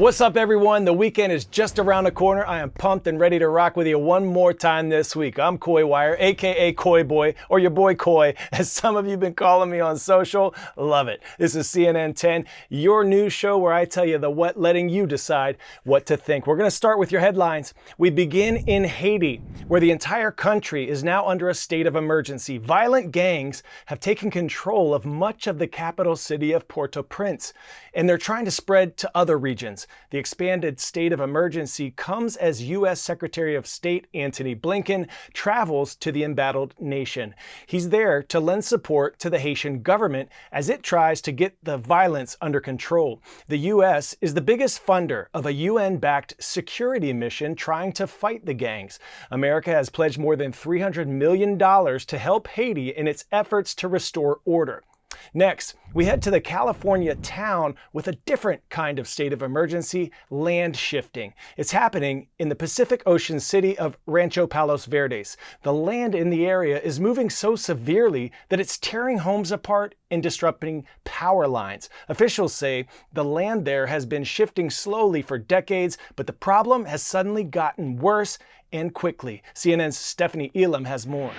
What's up, everyone? The weekend is just around the corner. I am pumped and ready to rock with you one more time this week. I'm Coy Wire, aka Coy Boy, or your boy Coy, as some of you have been calling me on social. Love it. This is CNN 10, your news show where I tell you the what, letting you decide what to think. We're going to start with your headlines. We begin in Haiti, where the entire country is now under a state of emergency. Violent gangs have taken control of much of the capital city of Port-au-Prince, and they're trying to spread to other regions. The expanded state of emergency comes as U.S. Secretary of State Antony Blinken travels to the embattled nation. He's there to lend support to the Haitian government as it tries to get the violence under control. The U.S. is the biggest funder of a UN-backed security mission trying to fight the gangs. America has pledged more than $300 million to help Haiti in its efforts to restore order. Next, we head to the California town with a different kind of state of emergency, land shifting. It's happening in the Pacific Ocean city of Rancho Palos Verdes. The land in the area is moving so severely that it's tearing homes apart and disrupting power lines. Officials say the land there has been shifting slowly for decades, but the problem has suddenly gotten worse and quickly. CNN's Stephanie Elam has more.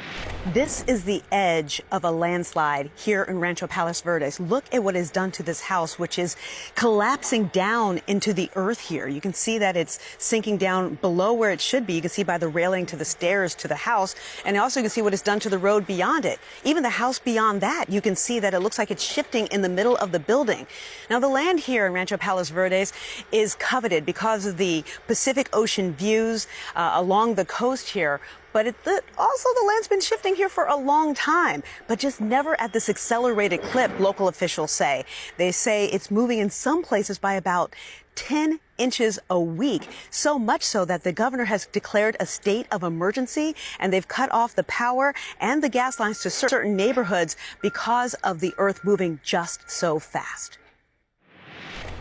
This is the edge of a landslide here in Rancho Palos Verdes. Look at what is done to this house, which is collapsing down into the earth here. You can see that it's sinking down below where it should be. You can see by the railing to the stairs to the house. And also you can see what is done to the road beyond it. Even the house beyond that, you can see that it looks like it's shifting in the middle of the building. Now, the land here in Rancho Palos Verdes is coveted because of the Pacific Ocean views along the coast here. But also the land's been shifting here for a long time, but just never at this accelerated clip, local officials say. They say it's moving in some places by about 10 inches a week, so much so that the governor has declared a state of emergency, and they've cut off the power and the gas lines to certain neighborhoods because of the earth moving just so fast.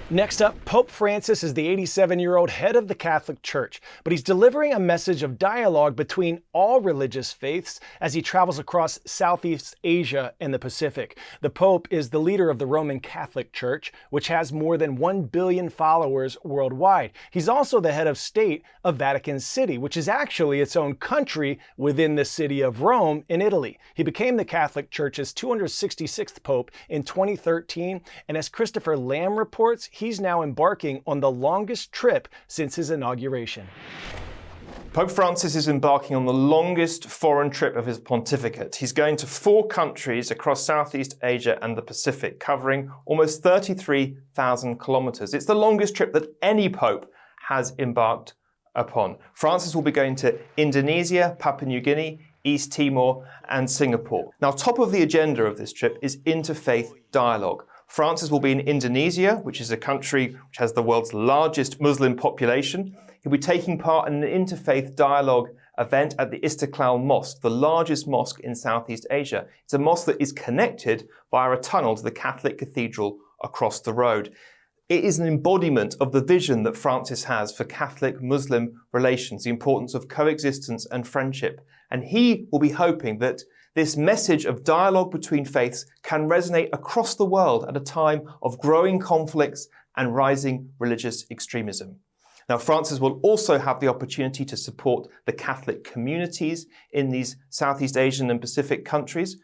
Next up, Pope Francis is the 87-year-old head of the Catholic Church, but he's delivering a message of dialogue between all religious faiths as he travels across Southeast Asia and the Pacific. The Pope is the leader of the Roman Catholic Church, which has more than 1 billion followers worldwide. He's also the head of state of Vatican City, which is actually its own country within the city of Rome in Italy. He became the Catholic Church's 266th Pope in 2013, and as Christopher Lamb reports, he's now embarking on the longest trip since his inauguration. Pope Francis is embarking on the longest foreign trip of his pontificate. He's going to 4 countries across Southeast Asia and the Pacific, covering almost 33,000 kilometers. It's the longest trip that any pope has embarked upon. Francis will be going to Indonesia, Papua New Guinea, East Timor, and Singapore. Now, top of the agenda of this trip is interfaith dialogue. Francis will be in Indonesia, which is a country which has the world's largest Muslim population. He'll be taking part in an interfaith dialogue event at the Istiqlal Mosque, the largest mosque in Southeast Asia. It's a mosque that is connected via a tunnel to the Catholic cathedral across the road. It is an embodiment of the vision that Francis has for Catholic-Muslim relations, the importance of coexistence and friendship. And he will be hoping that this message of dialogue between faiths can resonate across the world at a time of growing conflicts and rising religious extremism. Now, Francis will also have the opportunity to support the Catholic communities in these Southeast Asian and Pacific countries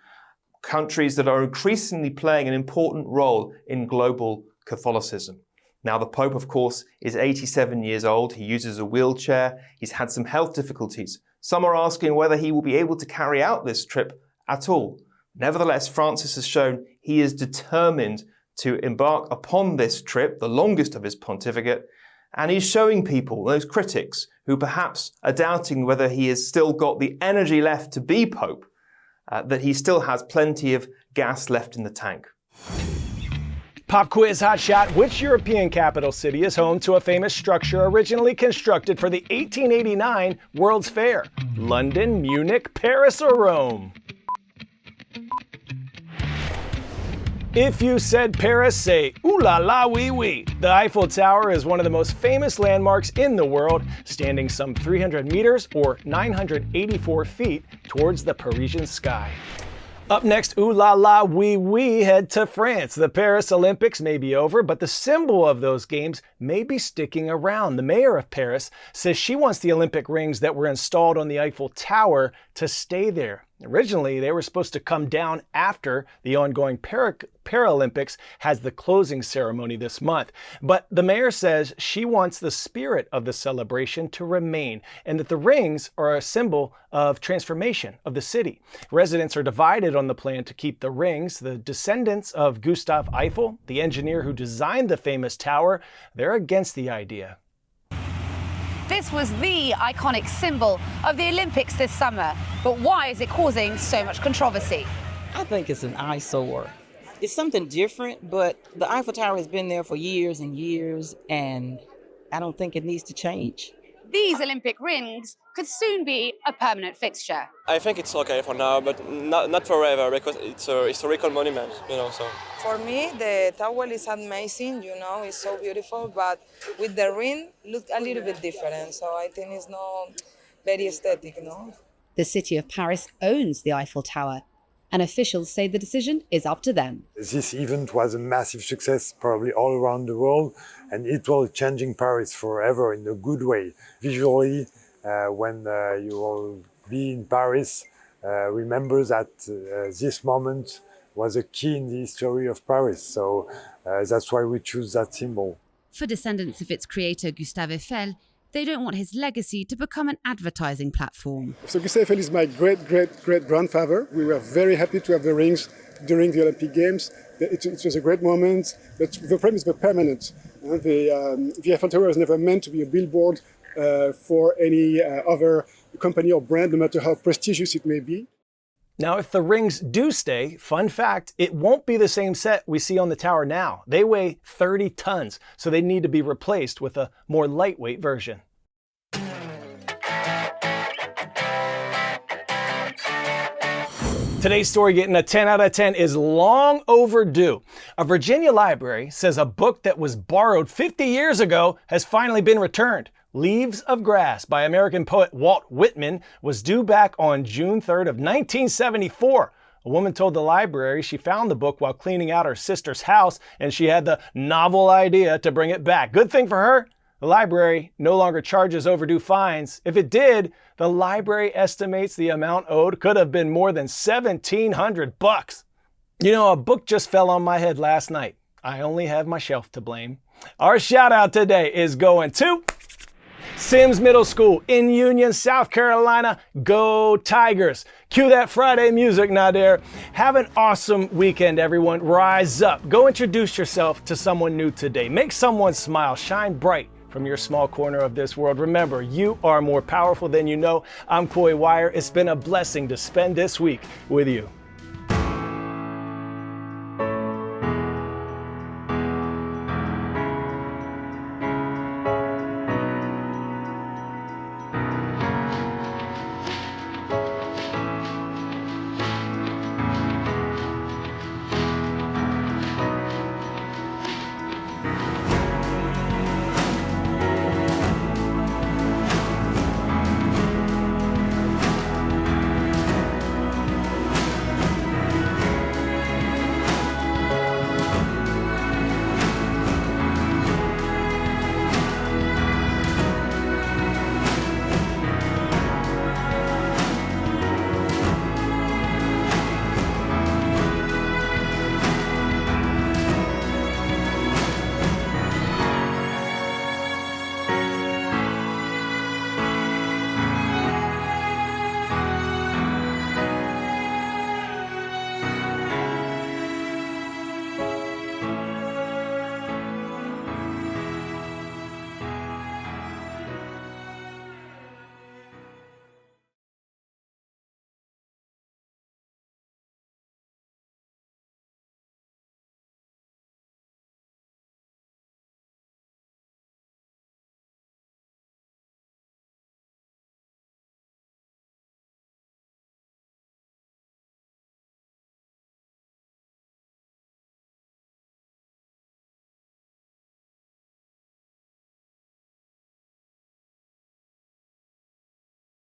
that are increasingly playing an important role in global Catholicism. Now, the Pope, of course, is 87 years old. He uses a wheelchair. He's had some health difficulties. Some are asking whether he will be able to carry out this trip at all. Nevertheless, Francis has shown he is determined to embark upon this trip, the longest of his pontificate, and he's showing people, those critics who perhaps are doubting whether he has still got the energy left to be Pope, that he still has plenty of gas left in the tank. Pop quiz hotshot. Which European capital city is home to a famous structure originally constructed for the 1889 World's Fair? London, Munich, Paris, or Rome? If you said Paris, say ooh la la wee wee. The Eiffel Tower is one of the most famous landmarks in the world, standing some 300 meters or 984 feet towards the Parisian sky. Up next, ooh la la, we head to France. The Paris Olympics may be over, but the symbol of those games may be sticking around. The mayor of Paris says she wants the Olympic rings that were installed on the Eiffel Tower to stay there. Originally, they were supposed to come down after the ongoing Paralympics has the closing ceremony this month. But the mayor says she wants the spirit of the celebration to remain and that the rings are a symbol of transformation of the city. Residents are divided on the plan to keep the rings. The descendants of Gustave Eiffel, the engineer who designed the famous tower, they're against the idea. This was the iconic symbol of the Olympics this summer. But why is it causing so much controversy? I think it's an eyesore. It's something different, but the Eiffel Tower has been there for years and years, and I don't think it needs to change. These Olympic rings could soon be a permanent fixture. I think it's okay for now, but not forever, because it's a historical monument, so. For me, the tower is amazing, it's so beautiful, but with the ring, look a little bit different. So I think it's not very aesthetic, The city of Paris owns the Eiffel Tower, and officials say the decision is up to them. This event was a massive success, probably all around the world, and it will changing Paris forever in a good way. Visually, when you will be in Paris, remember that this moment was a key in the history of Paris. So that's why we choose that symbol. For descendants of its creator, Gustave Eiffel, they don't want his legacy to become an advertising platform. So Gustave Eiffel is my great-great-great-grandfather. We were very happy to have the rings during the Olympic Games. It was a great moment, but the problem is the permanent. The Eiffel Tower was never meant to be a billboard for any other company or brand, no matter how prestigious it may be. Now, if the rings do stay, fun fact, it won't be the same set we see on the tower now. They weigh 30 tons, so they need to be replaced with a more lightweight version. Today's story getting a 10 out of 10 is long overdue. A Virginia library says a book that was borrowed 50 years ago has finally been returned. Leaves of Grass by American poet Walt Whitman was due back on June 3rd of 1974. A woman told the library she found the book while cleaning out her sister's house and she had the novel idea to bring it back. Good thing for her. The library no longer charges overdue fines. If it did, the library estimates the amount owed could have been more than $1,700. A book just fell on my head last night. I only have my shelf to blame. Our shout out today is going to Sims Middle School in Union, South Carolina. Go Tigers. Cue that Friday music, Nadir. Have an awesome weekend, everyone. Rise up. Go introduce yourself to someone new today. Make someone smile. Shine bright from your small corner of this world. Remember, you are more powerful than you know. I'm Coy Wire. It's been a blessing to spend this week with you.